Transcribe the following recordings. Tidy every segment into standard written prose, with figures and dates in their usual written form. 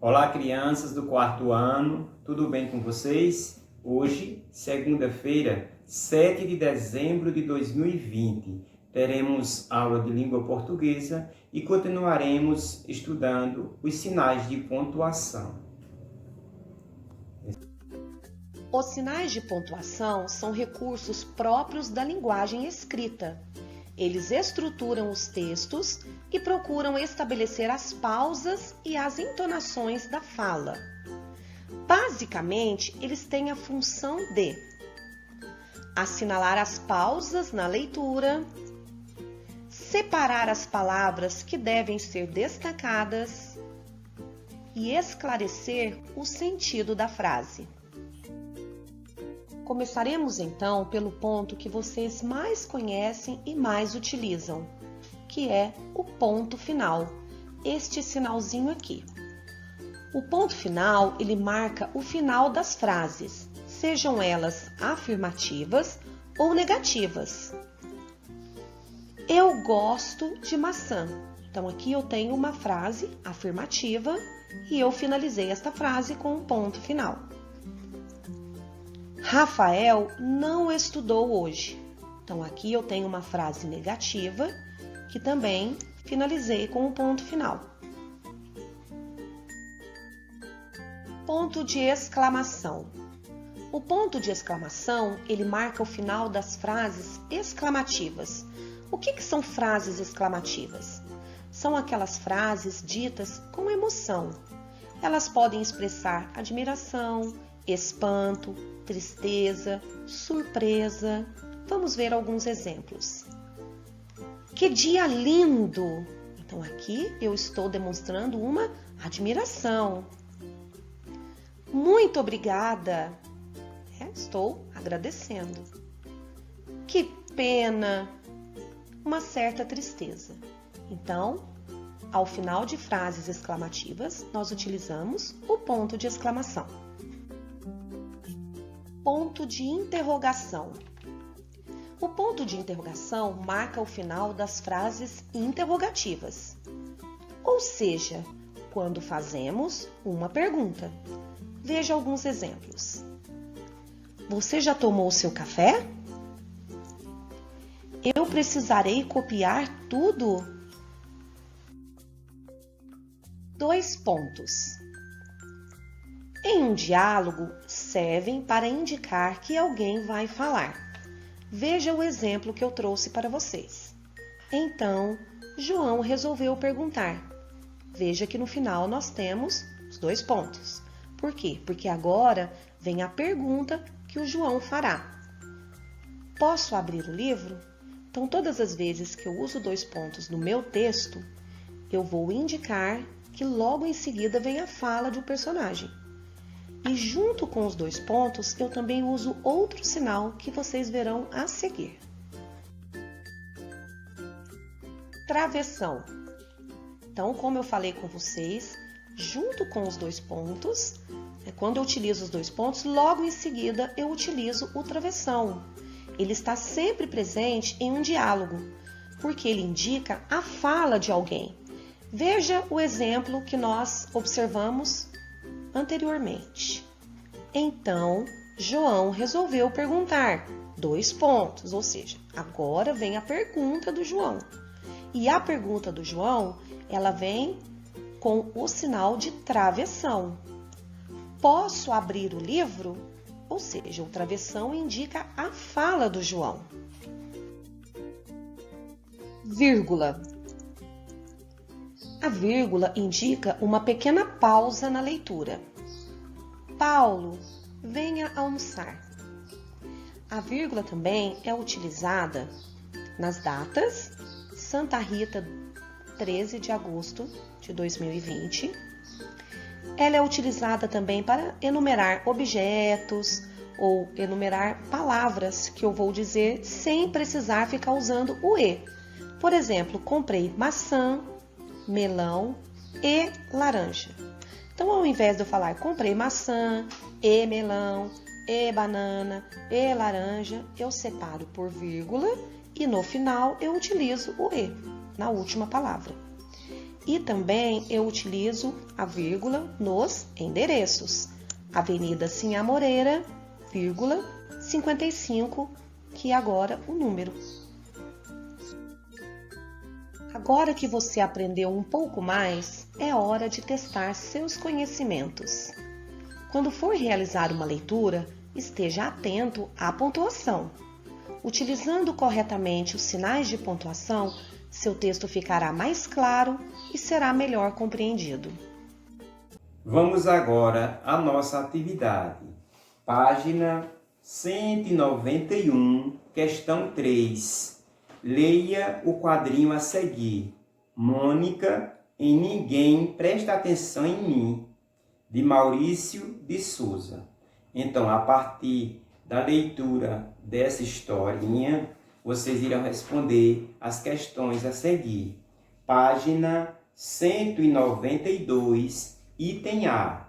Olá, crianças do 4º ano, tudo bem com vocês? Hoje, segunda-feira, 7 de dezembro de 2020, teremos aula de língua portuguesa e continuaremos estudando os sinais de pontuação. Os sinais de pontuação são recursos próprios da linguagem escrita. Eles estruturam os textos e procuram estabelecer as pausas e as entonações da fala. Basicamente, eles têm a função de assinalar as pausas na leitura, separar as palavras que devem ser destacadas e esclarecer o sentido da frase. Começaremos então pelo ponto que vocês mais conhecem e mais utilizam, que é o ponto final, este sinalzinho aqui. O ponto final, ele marca o final das frases, sejam elas afirmativas ou negativas. Eu gosto de maçã. Então aqui eu tenho uma frase afirmativa e eu finalizei esta frase com um ponto final. Rafael não estudou hoje. Então, aqui eu tenho uma frase negativa que também finalizei com um ponto final. Ponto de exclamação. O ponto de exclamação, ele marca o final das frases exclamativas. O que são frases exclamativas? São aquelas frases ditas com emoção. Elas podem expressar admiração, espanto, tristeza, surpresa. Vamos ver alguns exemplos. Que dia lindo! Então aqui eu estou demonstrando uma admiração. Muito obrigada! Estou agradecendo. Que pena! Uma certa tristeza. Então, ao final de frases exclamativas, nós utilizamos o ponto de exclamação. Ponto de interrogação. O ponto de interrogação marca o final das frases interrogativas, ou seja, quando fazemos uma pergunta. Veja alguns exemplos. Você já tomou seu café? Eu precisarei copiar tudo? 2 pontos. Em um diálogo, servem para indicar que alguém vai falar. Veja o exemplo que eu trouxe para vocês. Então, João resolveu perguntar. Veja que no final nós temos os 2 pontos. Por quê? Porque agora vem a pergunta que o João fará. Posso abrir o livro? Então, todas as vezes que eu uso 2 pontos no meu texto, eu vou indicar que logo em seguida vem a fala do personagem. E junto com os 2 pontos, eu também uso outro sinal que vocês verão a seguir. Travessão. Então, como eu falei com vocês, junto com os 2 pontos, quando eu utilizo os 2 pontos, logo em seguida eu utilizo o travessão. Ele está sempre presente em um diálogo, porque ele indica a fala de alguém. Veja o exemplo que nós observamos anteriormente. Então, João resolveu perguntar 2 pontos, ou seja, agora vem a pergunta do João. E a pergunta do João, ela vem com o sinal de travessão. Posso abrir o livro? Ou seja, o travessão indica a fala do João. Vírgula. A vírgula indica uma pequena pausa na leitura. Paulo, venha almoçar. A vírgula também é utilizada nas datas Santa Rita, 13 de agosto de 2020. Ela é utilizada também para enumerar objetos ou enumerar palavras que eu vou dizer sem precisar ficar usando o E. Por exemplo, comprei maçã, melão e laranja. Então, ao invés de eu falar comprei maçã e melão e banana, e laranja, eu separo por vírgula e no final eu utilizo o e na última palavra. E também eu utilizo a vírgula nos endereços. Avenida Sinhá Moreira, vírgula, 55, que é agora o número. Agora que você aprendeu um pouco mais, é hora de testar seus conhecimentos. Quando for realizar uma leitura, esteja atento à pontuação. Utilizando corretamente os sinais de pontuação, seu texto ficará mais claro e será melhor compreendido. Vamos agora à nossa atividade. Página 191, questão 3. Leia o quadrinho a seguir. Mônica, em Ninguém Presta Atenção em Mim, de Maurício de Souza. Então, a partir da leitura dessa historinha, vocês irão responder as questões a seguir. Página 192, item A.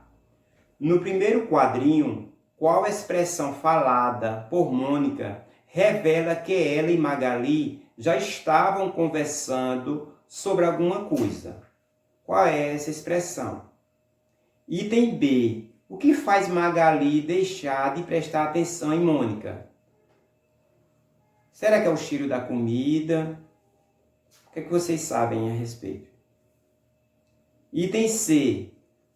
No primeiro quadrinho, qual expressão falada por Mônica revela que ela e Magali já estavam conversando sobre alguma coisa? Qual é essa expressão? Item B. O que faz Magali deixar de prestar atenção em Mônica? Será que é o cheiro da comida? O que é que vocês sabem a respeito? Item C.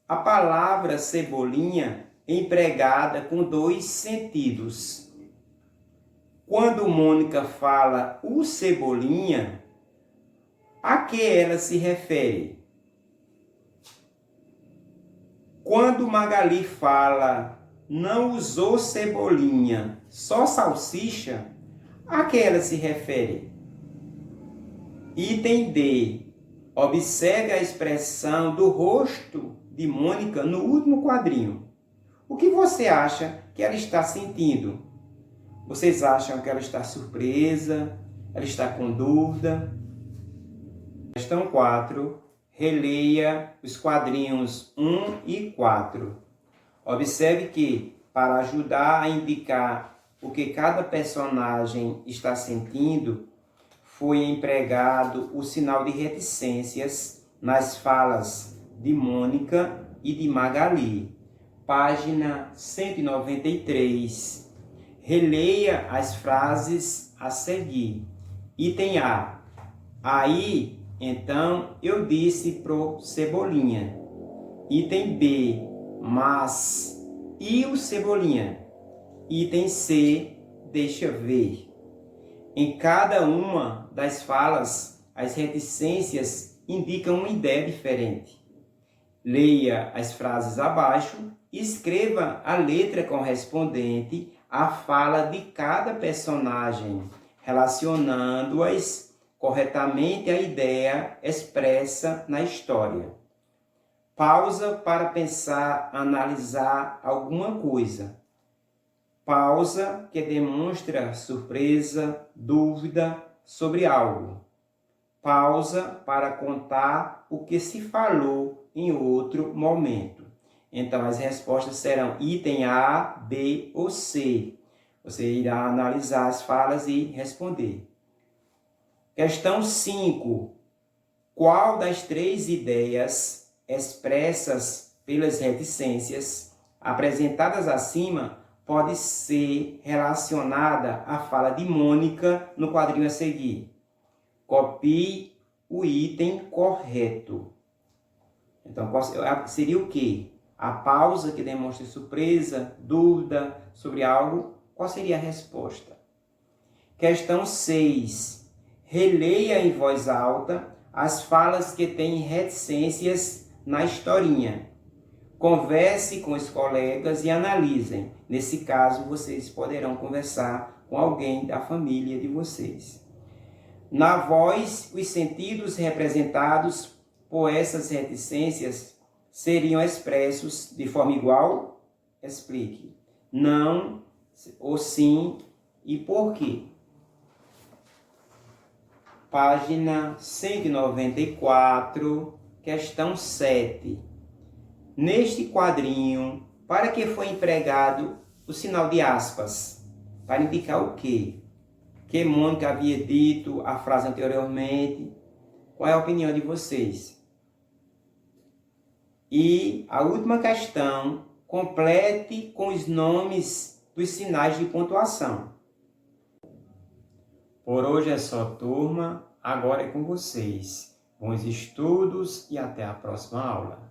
A palavra cebolinha é empregada com dois sentidos. Quando Mônica fala o cebolinha, a que ela se refere? Quando Magali fala não usou cebolinha, só salsicha, a que ela se refere? Item D. Observe a expressão do rosto de Mônica no último quadrinho. O que você acha que ela está sentindo? Vocês acham que ela está surpresa? Ela está com dúvida? Questão 4. Releia os quadrinhos 1 e 4. Observe que, para ajudar a indicar o que cada personagem está sentindo, foi empregado o sinal de reticências nas falas de Mônica e de Magali. Página 193. Releia as frases a seguir. Item A. Aí, então, eu disse pro Cebolinha. Item B. Mas, e o Cebolinha? Item C. Deixa ver. Em cada uma das falas, as reticências indicam uma ideia diferente. Leia as frases abaixo e escreva a letra correspondente à fala de cada personagem, relacionando-as corretamente à ideia expressa na história. Pausa para pensar, analisar alguma coisa. Pausa que demonstra surpresa, dúvida sobre algo. Pausa para contar o que se falou em outro momento. Então, as respostas serão item A, B ou C. Você irá analisar as falas e responder. Questão 5. Qual das três ideias expressas pelas reticências apresentadas acima pode ser relacionada à fala de Mônica no quadrinho a seguir? Copie o item correto. Então, seria o quê? A pausa que demonstra surpresa, dúvida sobre algo. Qual seria a resposta? Questão 6. Releia em voz alta as falas que têm reticências na historinha. Converse com os colegas e analisem. Nesse caso, vocês poderão conversar com alguém da família de vocês. Na voz, os sentidos representados por essas reticências seriam expressos de forma igual? Explique. Não, ou sim, e por quê? Página 194, questão 7. Neste quadrinho, para que foi empregado o sinal de aspas para indicar o quê? Que Mônica havia dito a frase anteriormente. Qual é a opinião de vocês? E a última questão, complete com os nomes dos sinais de pontuação. Por hoje é só, turma. Agora é com vocês. Bons estudos e até a próxima aula.